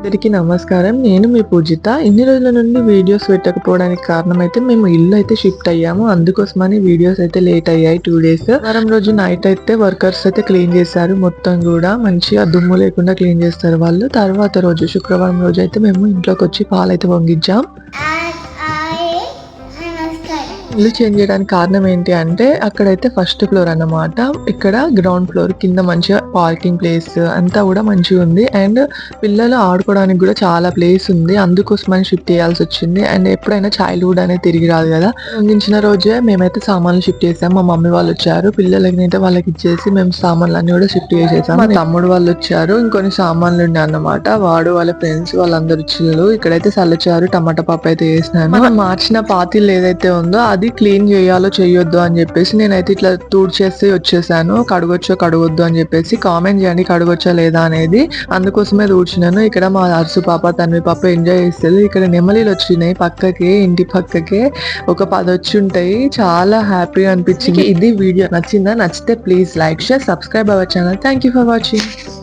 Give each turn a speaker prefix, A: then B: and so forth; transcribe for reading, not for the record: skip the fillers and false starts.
A: అందరికీ నమస్కారం. నేను మీ పూజిత. ఇన్ని రోజుల నుండి వీడియోస్ పెట్టకపోవడానికి కారణం అయితే మేము ఇల్లు అయితే షిఫ్ట్ అయ్యాము. అందుకోసమని వీడియోస్ అయితే లేట్ అయ్యాయి 2 డేస్. వారం రోజు నైట్ అయితే వర్కర్స్ అయితే క్లీన్ చేశారు. మొత్తం కూడా మంచిగా దుమ్ము లేకుండా క్లీన్ చేస్తారు వాళ్ళు. తర్వాత రోజు శుక్రవారం రోజు అయితే మేము ఇంట్లోకి వచ్చి పాలైతే పొంగించాం. ఇల్లు చేంజ్ చేయడానికి కారణం ఏంటి అంటే అక్కడైతే ఫస్ట్ ఫ్లోర్ అన్నమాట. ఇక్కడ గ్రౌండ్ ఫ్లోర్ కింద మంచిగా పార్కింగ్ ప్లేస్ అంతా కూడా మంచిగా ఉంది. అండ్ పిల్లలు ఆడుకోవడానికి కూడా చాలా ప్లేస్ ఉంది. అందుకోసమని షిఫ్ట్ చేయాల్సి వచ్చింది. అండ్ ఎప్పుడైనా చైల్డ్హుడ్ అనేది తిరిగి రాదు కదా. పొంగించిన రోజే మేమైతే సామాన్లు షిఫ్ట్ చేసాం. మా మమ్మీ వాళ్ళు వచ్చారు. పిల్లలకి అయితే వాళ్ళకి ఇచ్చేసి మేము సామాన్లు అన్ని కూడా షిఫ్ట్ చేసేసాం. మా తమ్ముడు వాళ్ళు వచ్చారు. ఇంకొన్ని సామాన్లు ఉండే అన్నమాట. వాడు వాళ్ళ ఫ్రెండ్స్ వాళ్ళందరూ వచ్చారు. ఇక్కడైతే సల్లచారు టమాటా పప్పు అయితే వేసినాను. మనం మార్చిన పాతిల్ ఏదైతే ఉందో అది క్లీన్ చేయాలో చేయొద్దు అని చెప్పేసి నేనైతే ఇట్లా చేసి వచ్చేసాను. కడగొచ్చో కడగొద్దు అని చెప్పేసి కామెంట్ చేయండి కడగొచ్చా లేదా అనేది. అందుకోసమే ఊడ్చినాను. ఇక్కడ మా అరుసు పాప తన్వి పాప ఎంజాయ్ చేస్తుంది. ఇక్కడ నెమలీలు వచ్చినాయి పక్కకి, ఇంటి పక్కకి ఒక 10 వచ్చి ఉంటాయి. చాలా హ్యాపీగా అనిపించింది. ఇది వీడియో నచ్చిందా? నచ్చితే please like share subscribe our channel. Thank you for watching.